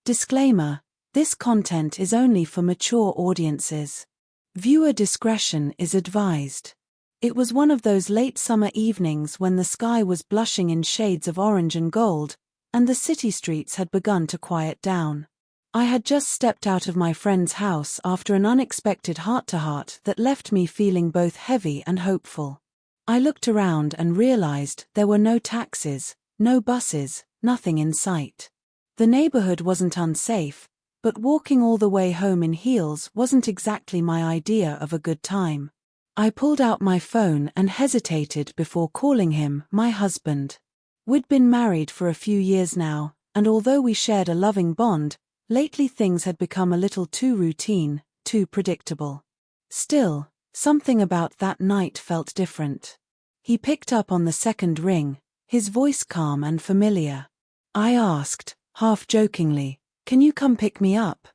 Disclaimer: this content is only for mature audiences. Viewer discretion is advised. It was one of those late summer evenings when the sky was blushing in shades of orange and gold, and the city streets had begun to quiet down. I had just stepped out of my friend's house after an unexpected heart-to-heart that left me feeling both heavy and hopeful. I looked around and realized there were no taxis, no buses, nothing in sight. The neighborhood wasn't unsafe, but walking all the way home in heels wasn't exactly my idea of a good time. I pulled out my phone and hesitated before calling him my husband. We'd been married for a few years now, and although we shared a loving bond, lately things had become a little too routine, too predictable. Still, something about that night felt different. He picked up on the second ring, his voice calm and familiar. I asked, half jokingly, "Can you come pick me up?"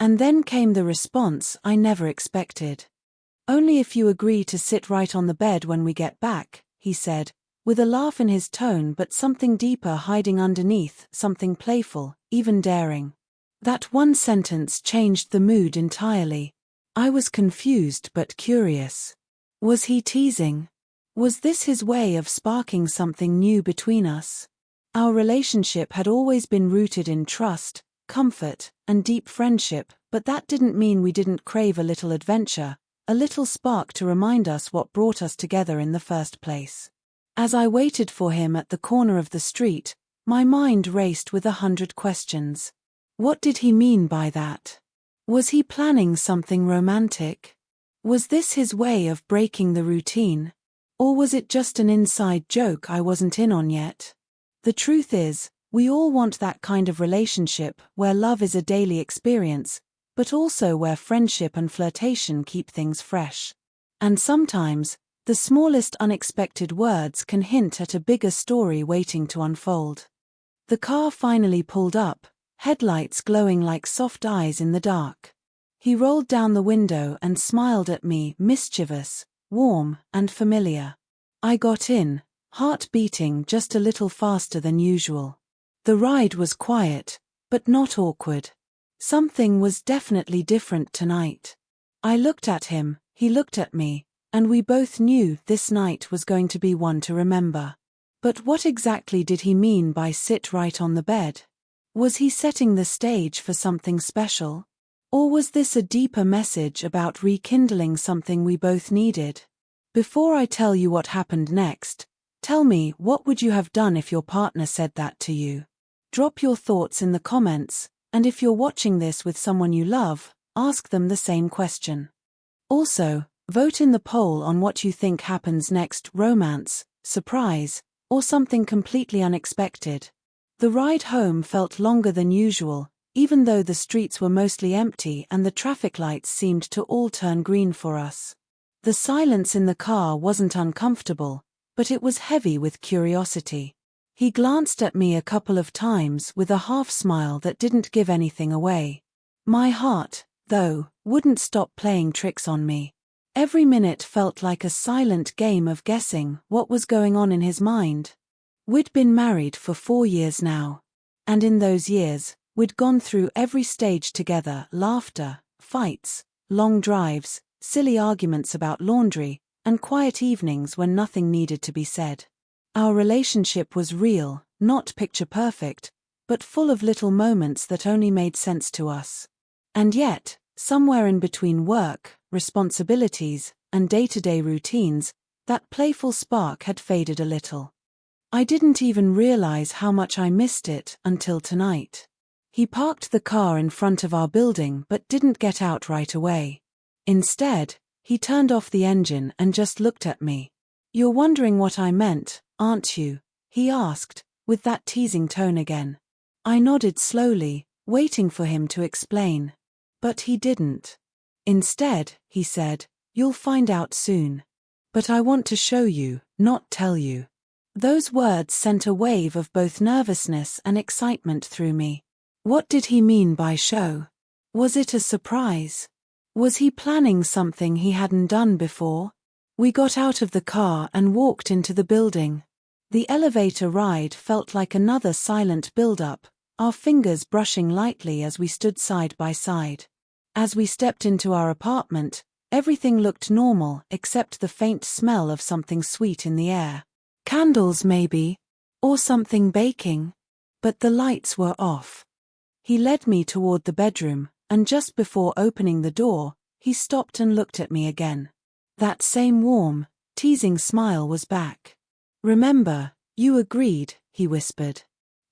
And then came the response I never expected. "Only if you agree to sit right on the bed when we get back," he said, with a laugh in his tone but something deeper hiding underneath, something playful, even daring. That one sentence changed the mood entirely. I was confused but curious. Was he teasing? Was this his way of sparking something new between us? Our relationship had always been rooted in trust, comfort, and deep friendship, but that didn't mean we didn't crave a little adventure, a little spark to remind us what brought us together in the first place. As I waited for him at the corner of the street, my mind raced with 100 questions. What did he mean by that? Was he planning something romantic? Was this his way of breaking the routine? Or was it just an inside joke I wasn't in on yet? The truth is, we all want that kind of relationship where love is a daily experience, but also where friendship and flirtation keep things fresh. And sometimes, the smallest unexpected words can hint at a bigger story waiting to unfold. The car finally pulled up, headlights glowing like soft eyes in the dark. He rolled down the window and smiled at me, mischievous, warm, and familiar. I got in, heart beating just a little faster than usual. The ride was quiet, but not awkward. Something was definitely different tonight. I looked at him, he looked at me, and we both knew this night was going to be one to remember. But what exactly did he mean by sit right on the bed? Was he setting the stage for something special? Or was this a deeper message about rekindling something we both needed? Before I tell you what happened next, tell me, what would you have done if your partner said that to you? Drop your thoughts in the comments, and if you're watching this with someone you love, ask them the same question. Also, vote in the poll on what you think happens next: romance, surprise, or something completely unexpected. The ride home felt longer than usual, even though the streets were mostly empty and the traffic lights seemed to all turn green for us. The silence in the car wasn't uncomfortable, but it was heavy with curiosity. He glanced at me a couple of times with a half-smile that didn't give anything away. My heart, though, wouldn't stop playing tricks on me. Every minute felt like a silent game of guessing what was going on in his mind. We'd been married for 4 years now. And in those years, we'd gone through every stage together: laughter, fights, long drives, silly arguments about laundry, and quiet evenings when nothing needed to be said. Our relationship was real, not picture-perfect, but full of little moments that only made sense to us. And yet, somewhere in between work, responsibilities, and day-to-day routines, that playful spark had faded a little. I didn't even realize how much I missed it until tonight. He parked the car in front of our building but didn't get out right away. Instead, he turned off the engine and just looked at me. "You're wondering what I meant, aren't you?" he asked, with that teasing tone again. I nodded slowly, waiting for him to explain. But he didn't. Instead, he said, "You'll find out soon. But I want to show you, not tell you." Those words sent a wave of both nervousness and excitement through me. What did he mean by show? Was it a surprise? Was he planning something he hadn't done before? We got out of the car and walked into the building. The elevator ride felt like another silent build-up, our fingers brushing lightly as we stood side by side. As we stepped into our apartment, everything looked normal except the faint smell of something sweet in the air. Candles maybe, or something baking. But the lights were off. He led me toward the bedroom, and just before opening the door, he stopped and looked at me again. That same warm, teasing smile was back. "Remember, you agreed," he whispered.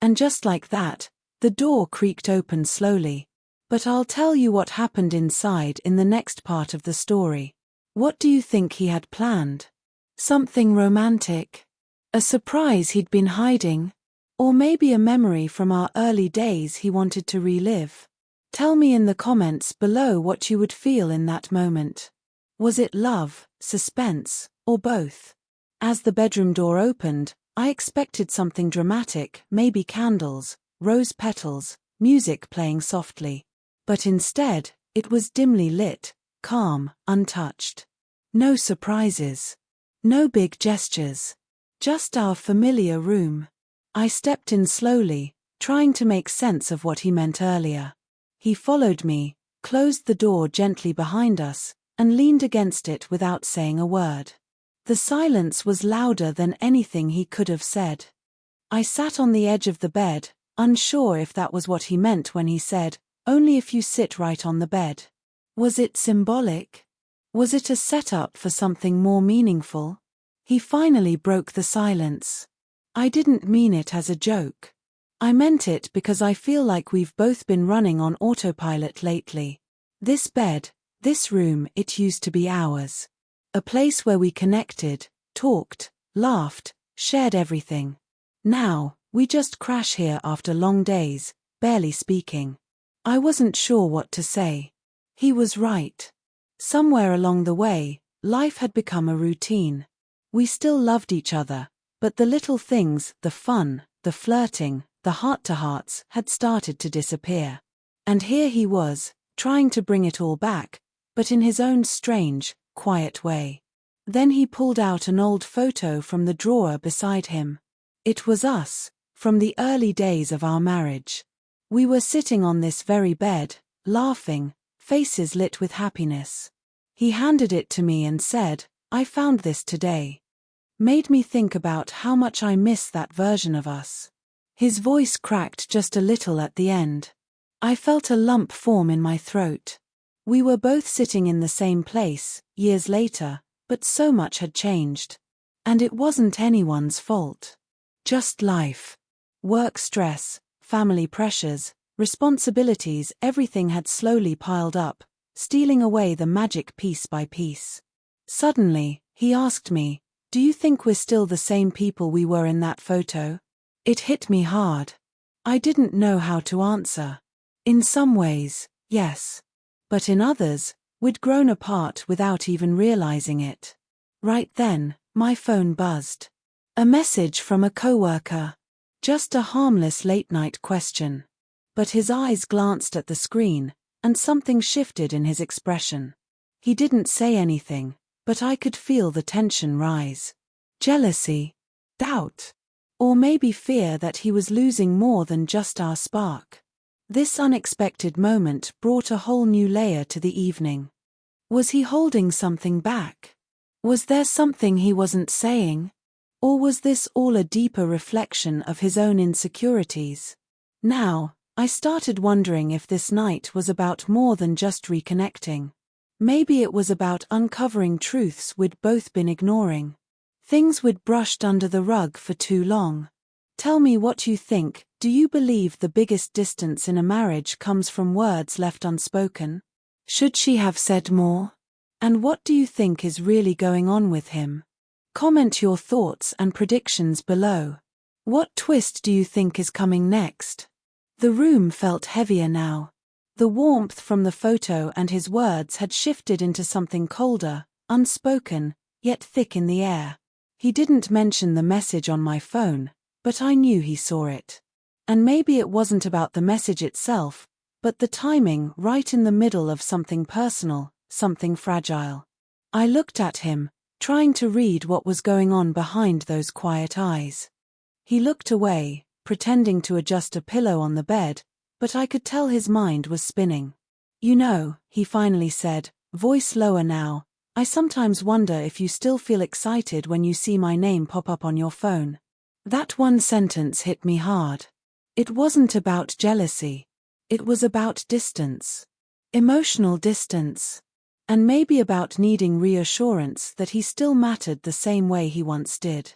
And just like that, the door creaked open slowly. But I'll tell you what happened inside in the next part of the story. What do you think he had planned? Something romantic? A surprise he'd been hiding? Or maybe a memory from our early days he wanted to relive? Tell me in the comments below what you would feel in that moment. Was it love, suspense, or both? As the bedroom door opened, I expected something dramatic, maybe candles, rose petals, music playing softly. But instead, it was dimly lit, calm, untouched. No surprises. No big gestures. Just our familiar room. I stepped in slowly, trying to make sense of what he meant earlier. He followed me, closed the door gently behind us, and leaned against it without saying a word. The silence was louder than anything he could have said. I sat on the edge of the bed, unsure if that was what he meant when he said, "Only if you sit right on the bed." Was it symbolic? Was it a setup for something more meaningful? He finally broke the silence. I didn't mean it as a joke. I meant it because I feel like we've both been running on autopilot lately. This bed, this room, it used to be ours. A place where we connected, talked, laughed, shared everything. Now, we just crash here after long days, barely speaking. I wasn't sure what to say. He was right. Somewhere along the way, life had become a routine. We still loved each other, but the little things, the fun, the flirting, the heart-to-hearts, had started to disappear. And here he was, trying to bring it all back, but in his own strange, quiet way. Then he pulled out an old photo from the drawer beside him. It was us, from the early days of our marriage. We were sitting on this very bed, laughing, faces lit with happiness. He handed it to me and said, "I found this today." Made me think about how much I miss that version of us. His voice cracked just a little at the end. I felt a lump form in my throat. We were both sitting in the same place, years later, but so much had changed. And it wasn't anyone's fault. Just life. Work stress, family pressures, responsibilities, everything had slowly piled up, stealing away the magic piece by piece. Suddenly, he asked me, "Do you think we're still the same people we were in that photo?" It hit me hard. I didn't know how to answer. In some ways, yes. But in others, we'd grown apart without even realizing it. Right then, my phone buzzed. A message from a coworker. Just a harmless late-night question. But his eyes glanced at the screen, and something shifted in his expression. He didn't say anything, but I could feel the tension rise. Jealousy, doubt, or maybe fear that he was losing more than just our spark. This unexpected moment brought a whole new layer to the evening. Was he holding something back? Was there something he wasn't saying? Or was this all a deeper reflection of his own insecurities? Now, I started wondering if this night was about more than just reconnecting. Maybe it was about uncovering truths we'd both been ignoring. Things we'd brushed under the rug for too long. Tell me what you think. Do you believe the biggest distance in a marriage comes from words left unspoken? Should she have said more? And what do you think is really going on with him? Comment your thoughts and predictions below. What twist do you think is coming next? The room felt heavier now. The warmth from the photo and his words had shifted into something colder, unspoken, yet thick in the air. He didn't mention the message on my phone, but I knew he saw it. And maybe it wasn't about the message itself, but the timing right in the middle of something personal, something fragile. I looked at him, trying to read what was going on behind those quiet eyes. He looked away, pretending to adjust a pillow on the bed, but I could tell his mind was spinning. "You know," he finally said, voice lower now, "I sometimes wonder if you still feel excited when you see my name pop up on your phone." That one sentence hit me hard. It wasn't about jealousy. It was about distance. Emotional distance. And maybe about needing reassurance that he still mattered the same way he once did.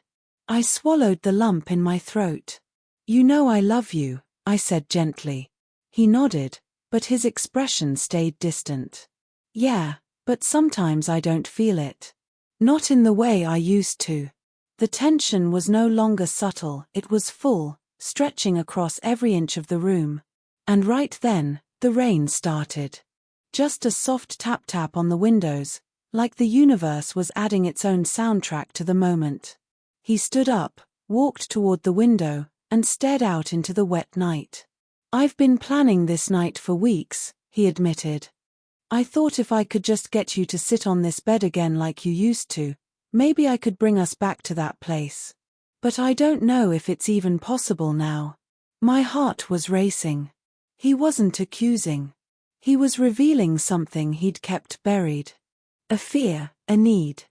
I swallowed the lump in my throat. "You know I love you," I said gently. He nodded, but his expression stayed distant. "Yeah, but sometimes I don't feel it. Not in the way I used to." The tension was no longer subtle, it was full, stretching across every inch of the room. And right then, the rain started. Just a soft tap-tap on the windows, like the universe was adding its own soundtrack to the moment. He stood up, walked toward the window, and stared out into the wet night. "I've been planning this night for weeks," he admitted. "I thought if I could just get you to sit on this bed again like you used to, maybe I could bring us back to that place. But I don't know if it's even possible now." My heart was racing. He wasn't accusing. He was revealing something he'd kept buried. A fear, a need.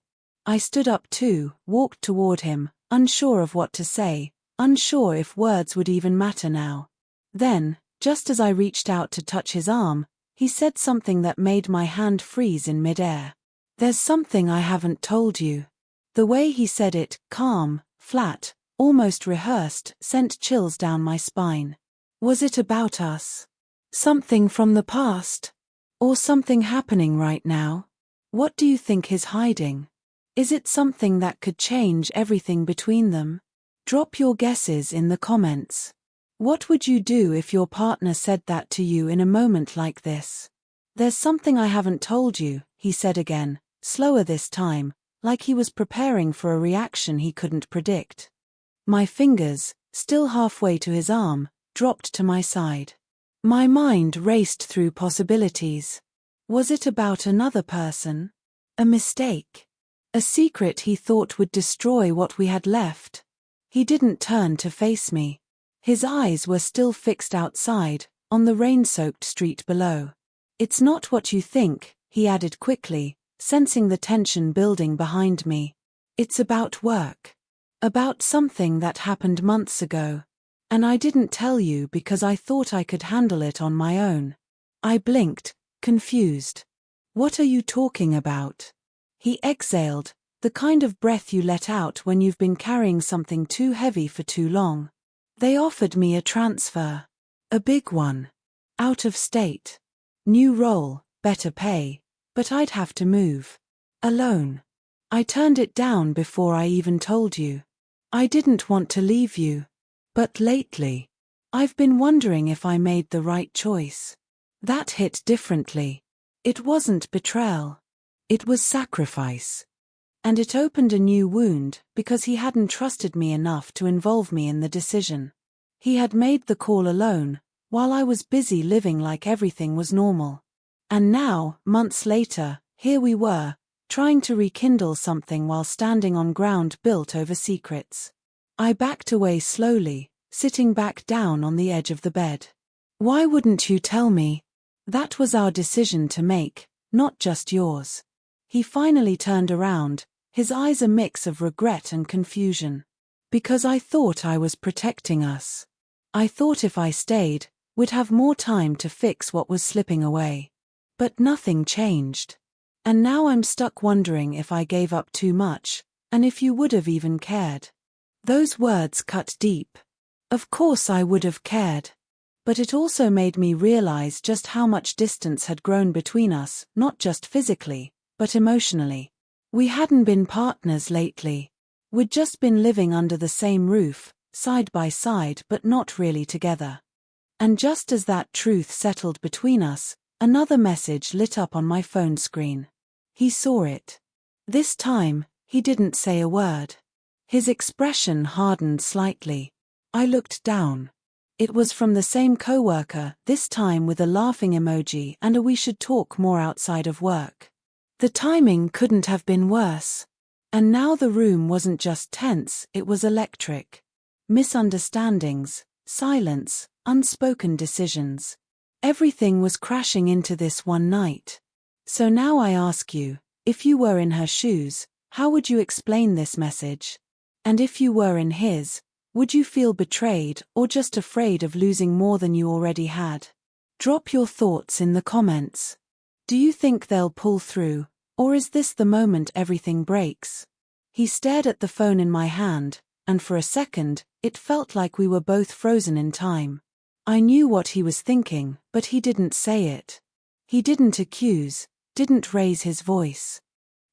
I stood up too, walked toward him, unsure of what to say, unsure if words would even matter now. Then, just as I reached out to touch his arm, he said something that made my hand freeze in midair. "There's something I haven't told you." The way he said it, calm, flat, almost rehearsed, sent chills down my spine. Was it about us? Something from the past? Or something happening right now? What do you think he's hiding? Is it something that could change everything between them? Drop your guesses in the comments. What would you do if your partner said that to you in a moment like this? "There's something I haven't told you," he said again, slower this time, like he was preparing for a reaction he couldn't predict. My fingers, still halfway to his arm, dropped to my side. My mind raced through possibilities. Was it about another person? A mistake? A secret he thought would destroy what we had left? He didn't turn to face me. His eyes were still fixed outside, on the rain-soaked street below. "It's not what you think," he added quickly, sensing the tension building behind me. "It's about work. About something that happened months ago. And I didn't tell you because I thought I could handle it on my own." I blinked, confused. "What are you talking about?" He exhaled, the kind of breath you let out when you've been carrying something too heavy for too long. "They offered me a transfer. A big one. Out of state. New role, better pay, but I'd have to move. Alone. I turned it down before I even told you. I didn't want to leave you. But lately, I've been wondering if I made the right choice." That hit differently. It wasn't betrayal. It was sacrifice. And it opened a new wound because he hadn't trusted me enough to involve me in the decision. He had made the call alone, while I was busy living like everything was normal. And now, months later, here we were, trying to rekindle something while standing on ground built over secrets. I backed away slowly, sitting back down on the edge of the bed. "Why wouldn't you tell me?" "That was our decision to make, not just yours." He finally turned around, his eyes a mix of regret and confusion. "Because I thought I was protecting us. I thought if I stayed, we'd have more time to fix what was slipping away. But nothing changed. And now I'm stuck wondering if I gave up too much, and if you would have even cared." Those words cut deep. Of course I would have cared. But it also made me realize just how much distance had grown between us, not just physically, but emotionally. We hadn't been partners lately. We'd just been living under the same roof, side by side but not really together. And just as that truth settled between us, another message lit up on my phone screen. He saw it. This time, he didn't say a word. His expression hardened slightly. I looked down. It was from the same coworker, this time with a laughing emoji and a "we should talk more outside of work." The timing couldn't have been worse. And now the room wasn't just tense, it was electric. Misunderstandings, silence, unspoken decisions. Everything was crashing into this one night. So now I ask you, if you were in her shoes, how would you explain this message? And if you were in his, would you feel betrayed or just afraid of losing more than you already had? Drop your thoughts in the comments. Do you think they'll pull through, or is this the moment everything breaks? He stared at the phone in my hand, and for a second, it felt like we were both frozen in time. I knew what he was thinking, but he didn't say it. He didn't accuse, didn't raise his voice.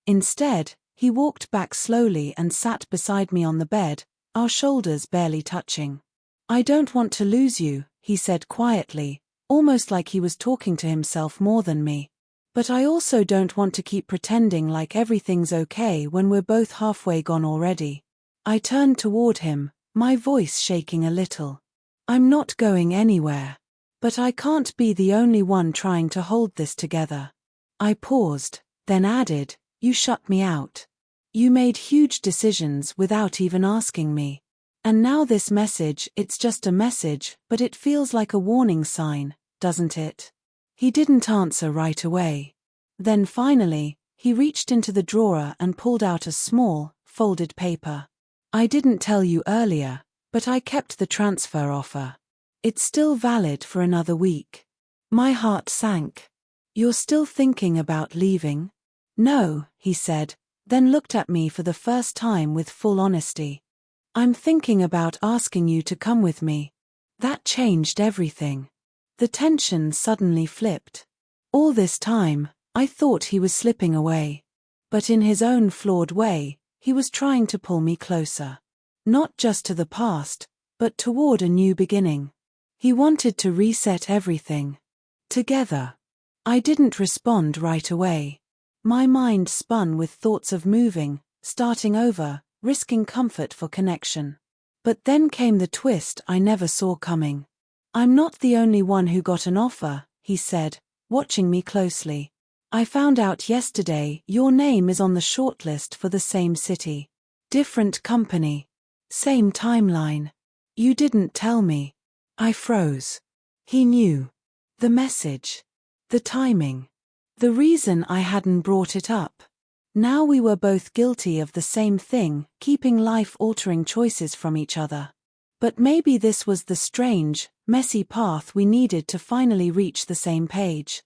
Instead, he walked back slowly and sat beside me on the bed, our shoulders barely touching. "I don't want to lose you," he said quietly, almost like he was talking to himself more than me. "But I also don't want to keep pretending like everything's okay when we're both halfway gone already." I turned toward him, my voice shaking a little. "I'm not going anywhere. But I can't be the only one trying to hold this together." I paused, then added, "You shut me out. You made huge decisions without even asking me. And now this message, it's just a message, but it feels like a warning sign, doesn't it?" He didn't answer right away. Then finally, he reached into the drawer and pulled out a small, folded paper. "I didn't tell you earlier, but I kept the transfer offer. It's still valid for another week." My heart sank. "You're still thinking about leaving?" "No," he said, then looked at me for the first time with full honesty. "I'm thinking about asking you to come with me." That changed everything. The tension suddenly flipped. All this time, I thought he was slipping away. But in his own flawed way, he was trying to pull me closer. Not just to the past, but toward a new beginning. He wanted to reset everything. Together. I didn't respond right away. My mind spun with thoughts of moving, starting over, risking comfort for connection. But then came the twist I never saw coming. "I'm not the only one who got an offer," he said, watching me closely. "I found out yesterday your name is on the shortlist for the same city. Different company. Same timeline. You didn't tell me." I froze. He knew. The message. The timing. The reason I hadn't brought it up. Now we were both guilty of the same thing, keeping life-altering choices from each other. But maybe this was the strange, messy path we needed to finally reach the same page.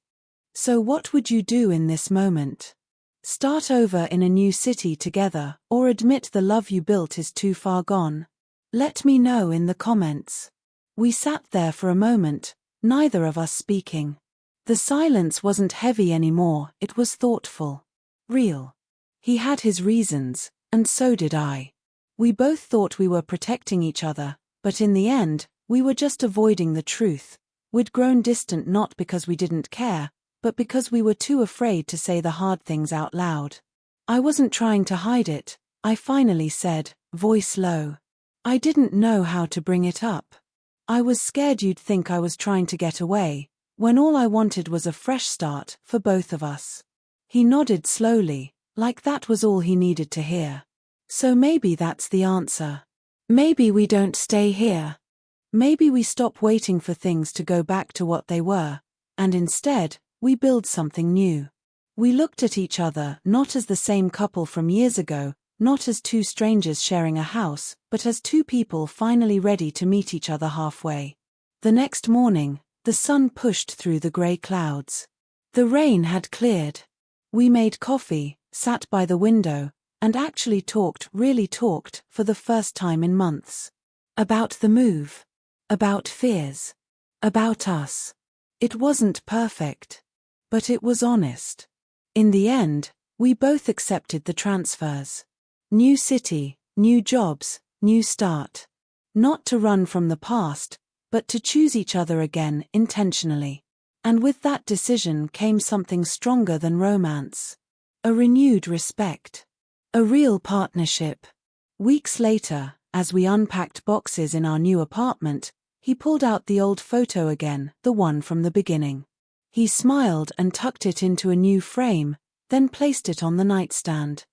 So what would you do in this moment? Start over in a new city together, or admit the love you built is too far gone? Let me know in the comments. We sat there for a moment, neither of us speaking. The silence wasn't heavy anymore, it was thoughtful. Real. He had his reasons, and so did I. We both thought we were protecting each other, but in the end, we were just avoiding the truth. We'd grown distant not because we didn't care, but because we were too afraid to say the hard things out loud. I wasn't trying to hide it, I finally said, voice low. I didn't know how to bring it up. I was scared you'd think I was trying to get away, when all I wanted was a fresh start for both of us. He nodded slowly, like that was all he needed to hear. So maybe that's the answer. Maybe we don't stay here. Maybe we stop waiting for things to go back to what they were, and instead, we build something new. We looked at each other not as the same couple from years ago, not as two strangers sharing a house, but as two people finally ready to meet each other halfway. The next morning, the sun pushed through the grey clouds. The rain had cleared. We made coffee, sat by the window, and actually really talked, for the first time in months. About the move. About fears. About us. It wasn't perfect. But it was honest. In the end, we both accepted the transfers. New city, new jobs, new start. Not to run from the past, but to choose each other again intentionally. And with that decision came something stronger than romance. A renewed respect. A real partnership. Weeks later, as we unpacked boxes in our new apartment, he pulled out the old photo again, the one from the beginning. He smiled and tucked it into a new frame, then placed it on the nightstand.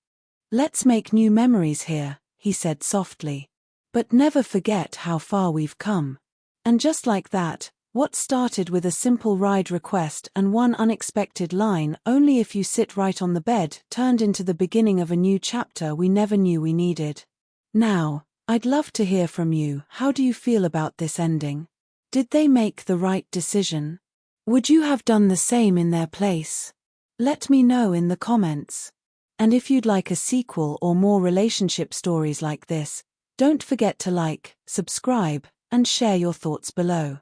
"Let's make new memories here," he said softly. "But never forget how far we've come." And just like that, what started with a simple ride request and one unexpected line, "Only if you sit right on the bed," turned into the beginning of a new chapter we never knew we needed. Now, I'd love to hear from you. How do you feel about this ending? Did they make the right decision? Would you have done the same in their place? Let me know in the comments. And if you'd like a sequel or more relationship stories like this, don't forget to like, subscribe, and share your thoughts below.